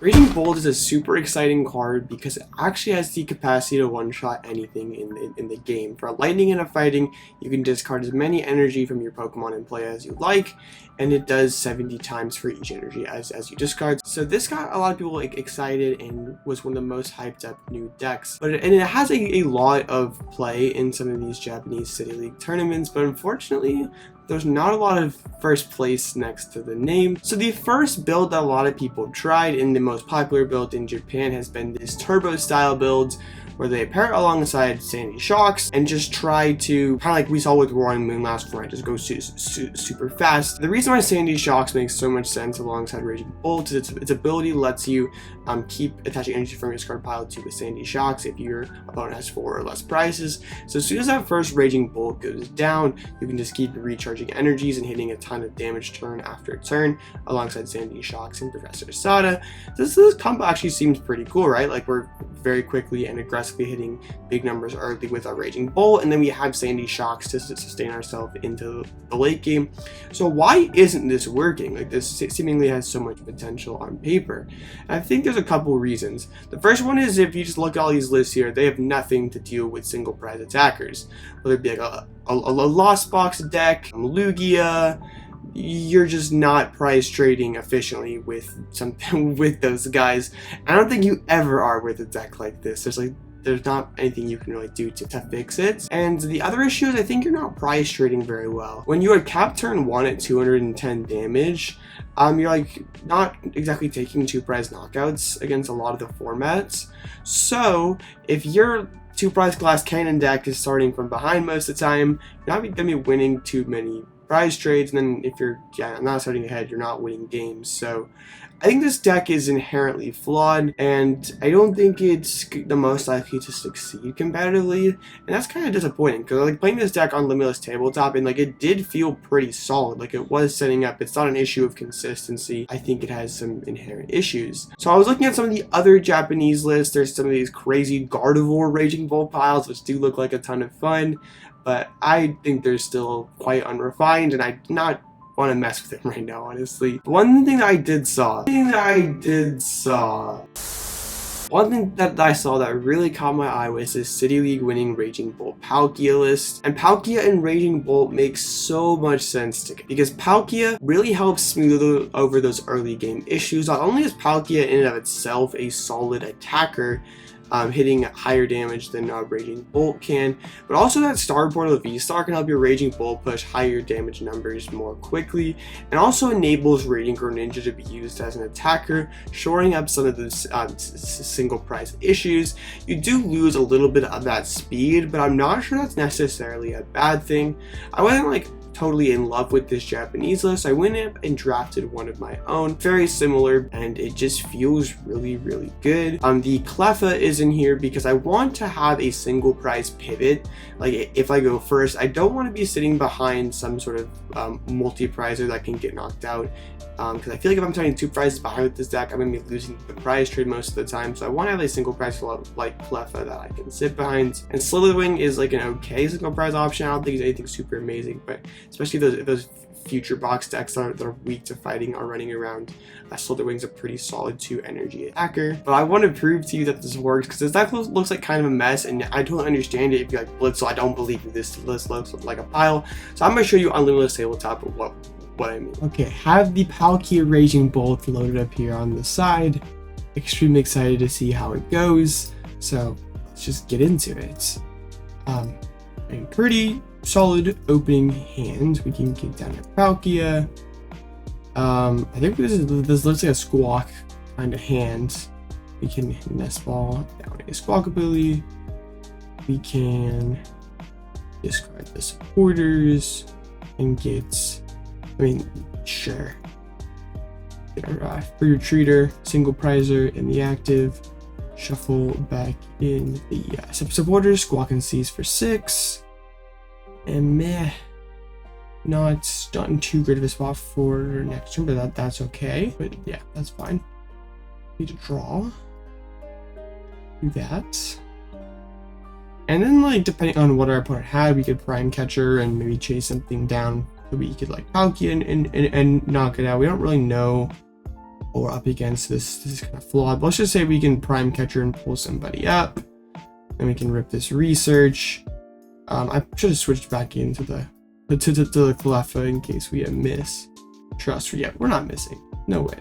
Raging Bolt is a super exciting card because it actually has the capacity to one-shot anything in the game. For lightning and a fighting, you can discard as many energy from your Pokemon in play as you like, and it does 70 times for each energy as you discard. So this got a lot of people excited and was one of the most hyped up new decks. And it has a lot of play in some of these Japanese City League tournaments, but unfortunately, there's not a lot of first place next to the name. So the first build that a lot of people tried, and the most popular build in Japan, has been this turbo style build where they pair alongside Sandy Shocks and just try to, kind of like we saw with Roaring Moon last night, just go super fast. The reason why Sandy Shocks makes so much sense alongside Raging Bolt is its ability lets you keep attaching energy from your discard pile to the Sandy Shocks if your opponent has 4 or less prizes. So as soon as that first Raging Bolt goes down, you can just keep recharging energies and hitting a ton of damage turn after turn alongside Sandy Shocks and Professor Sada. This combo actually seems pretty cool, right? Like, we're very quickly and aggressively hitting big numbers early with our Raging Bolt, and then we have Sandy Shocks to sustain ourselves into the late game. So why isn't this working? Like, this seemingly has so much potential on paper. And I think there's a couple reasons. The first one is, if you just look at all these lists here, they have nothing to deal with single prize attackers. Whether it be like a Lost Box deck, Lugia, you're just not price trading efficiently with something with those guys. I don't think you ever are with a deck like this. There's not anything you can really do to fix it. And the other issue is, I think you're not price trading very well. When you had cap turn 1 at 210 damage, you're like not exactly taking 2 prize knockouts against a lot of the formats. So if your 2 prize glass cannon deck is starting from behind most of the time, you're not gonna be winning too many prize trades, and then if you're not starting ahead, you're not winning games. So I think this deck is inherently flawed, and I don't think it's the most likely to succeed competitively, and that's kind of disappointing, because like playing this deck on Limitless Tabletop, and like it did feel pretty solid. Like, it was setting up. It's not an issue of consistency. I think it has some inherent issues. So I was looking at some of the other Japanese lists. There's some of these crazy Gardevoir Raging Bolt piles, which do look like a ton of fun, but I think they're still quite unrefined, and I do not want to mess with them right now, honestly. One thing that I saw that really caught my eye was this City League winning Raging Bolt Palkia list. And Palkia and Raging Bolt makes so much sense together, because Palkia really helps smooth over those early game issues. Not only is Palkia in and of itself a solid attacker, hitting higher damage than Raging Bolt can, but also that Star Portal V-Star can help your Raging Bolt push higher damage numbers more quickly, and also enables Radiant Greninja to be used as an attacker, shoring up some of those single prize issues. You do lose a little bit of that speed, but I'm not sure that's necessarily a bad thing. I wasn't like totally in love with this Japanese list. I went up and drafted one of my own, very similar, and it just feels really good. The Cleffa is in here because I want to have a single prize pivot. Like, if I go first, I don't want to be sitting behind some sort of multi-prizer that can get knocked out, because I feel like if I'm starting 2 prizes behind with this deck, I'm going to be losing the prize trade most of the time. So I want to have a single prize like Cleffa that I can sit behind. And Slitherwing is like an okay single prize option. I don't think it's anything super amazing, but especially those future box decks that are weak to fighting are running around, Slitherwing's a pretty solid 2 energy attacker. But I want to prove to you that this works, because this deck looks like kind of a mess, and I don't understand it. If you're like, Blitzle, I don't believe you. This list looks like a pile. So I'm going to show you on Limitless Tabletop what I mean. Okay, have the Palkia Raging Bolt loaded up here on the side. Extremely excited to see how it goes. So let's just get into it. A pretty solid opening hand. We can get down to Palkia. I think this looks like a Squawk kind of hand. We can Nest Ball down a Squawk ability. We can discard the supporters and get, sure. Get our free retreater, single prizer in the active. Shuffle back in the supporters. Squawk and Seize for 6. And not in too great of a spot for next turn, but that's okay. But yeah, that's fine. Need to draw. Do that. And then, like, depending on what our opponent had, we could Prime Catcher and maybe chase something down so we could, like, Palkia and knock it out. We don't really know or up against this is kind of flawed. Let's just say we can prime catcher and pull somebody up, and we can rip this research. I should have switched back into the Cleffa in case we miss. Trust, yeah, we're not missing. No way.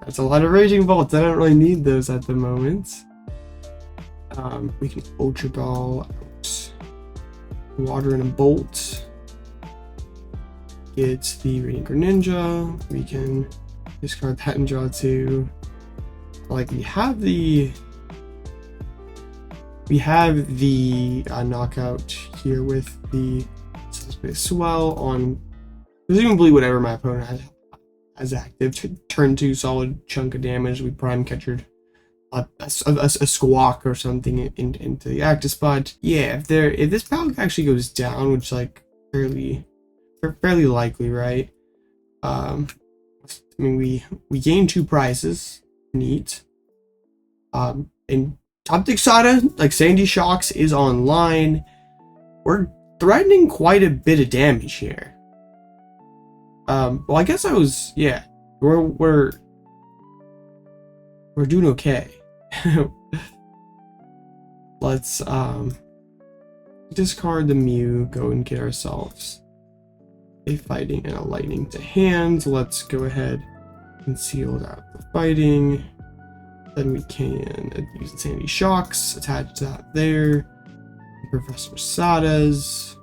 That's a lot of raging bolts. I don't really need those at the moment. We can Ultra Ball out water and a bolt. Get the Radiant Greninja. We can discard that and draw 2. Like we have the knockout here with the swell on presumably whatever my opponent has active. Turn 2 solid chunk of damage. We prime catchered a squawk or something into the active spot. Yeah, if this Palk actually goes down, which like fairly likely, right? I mean we gain 2 prizes. Neat. And Top Deck Sada, like Sandy Shocks, is online. We're threatening quite a bit of damage here. Well, I guess we're doing okay. Let's discard the Mew, go and get ourselves a fighting and a lightning to hand. Let's go ahead and seal out the fighting. Then we can use the Sandy Shocks, attach that there. Professor Sada's.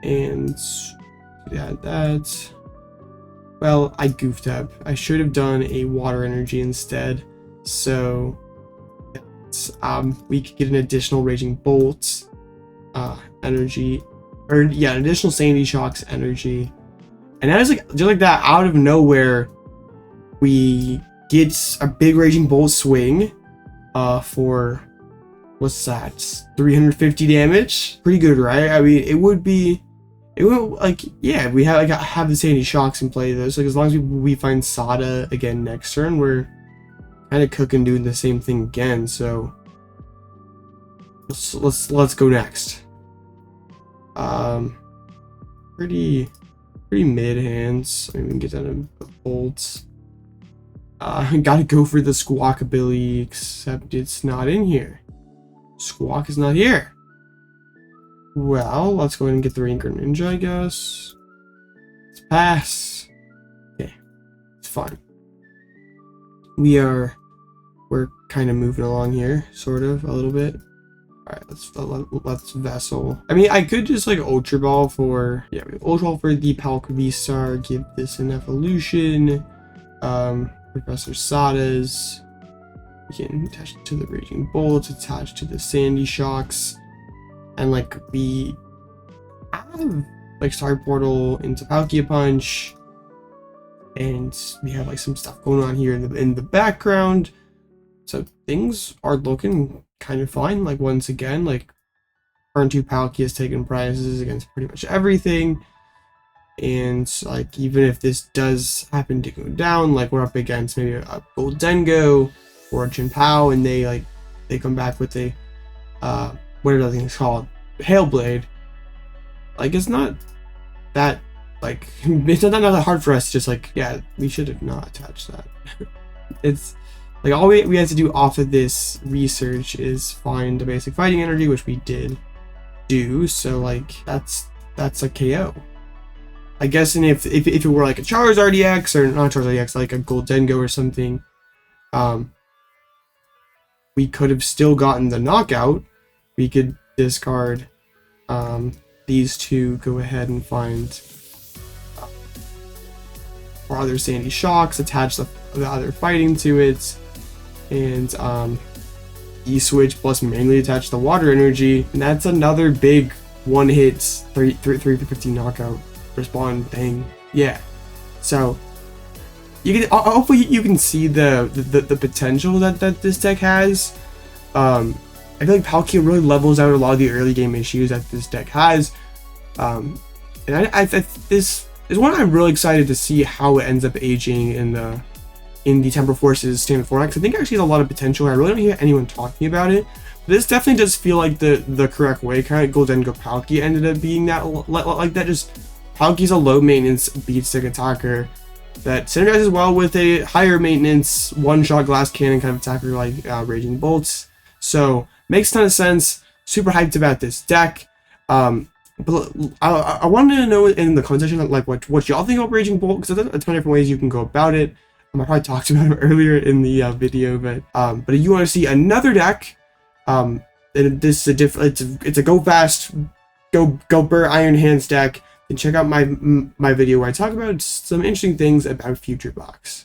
And add that. Well, I goofed up. I should have done a water energy instead. So we could get an additional Raging Bolt energy. Or yeah, an additional Sandy Shocks energy. And that is like just like that out of nowhere. We get a big Raging Bolt swing for what's that? 350 damage? Pretty good, right? I mean, it would like, yeah, we have the Sandy Shocks in play though. So like, as long as we find Sada again next turn, we're kind of cooking, doing the same thing again. So let's go next. Pretty mid hands. I mean, we can get down to bolts. Gotta go for the Squawk ability, except it's not in here. Squawk is not here. Well, let's go ahead and get the Radiant Greninja, I guess. Let's pass. Okay, it's fine. We're kind of moving along here, sort of, a little bit. Alright, let's Vessel. I mean, I could just like Ultra Ball for, yeah, Ultra Ball for the Palk V-Star, give this an evolution. Professor Sada's. We can attach it to the Raging Bolt, attach to the Sandy Shocks, and like we have like Star Portal into Palkia Punch, and we have like some stuff going on here in the background. So things are looking kind of fine. Like once again, like turn 2 Palkia has taken prizes against pretty much everything. And like even if this does happen to go down, like we're up against maybe a Goldengo or a Jinpao, and they come back with a whatever that thing is called, Hailblade. Like it's not that like it's not that hard for us to just like, yeah, we should have not attached that. It's like all we had to do off of this research is find a basic fighting energy, which we did do. So like that's a KO. I guess, and if it were like a Charizard EX, or not Charizard EX, like a Goldengo or something, we could have still gotten the knockout. We could discard these two, go ahead and find our other Sandy Shocks, attach the other fighting to it, and E-switch plus manually attach the water energy, and that's another big one-hit 350 knockout respawn thing. Yeah, so you can hopefully you can see the potential that this deck has. I feel like Palkia really levels out a lot of the early game issues that this deck has, and this is one I'm really excited to see how it ends up aging in the Temper Forces standard format, because I think it actually has a lot of potential. I really don't hear anyone talking about it. This definitely does feel like the correct way. Kind of Goldengo Palkia ended up being that, like that, just Palki's a low maintenance beat stick attacker that synergizes well with a higher maintenance one-shot glass cannon kind of attacker like Raging Bolts. So makes a ton of sense. Super hyped about this deck. But I wanted to know in the comment section like what y'all think about Raging Bolt, because there's a ton of different ways you can go about it. I probably talked about it earlier in the video, but if you want to see another deck, and this is it's a go fast, go burr Iron Hands deck, then check out my video where I talk about some interesting things about Future Box.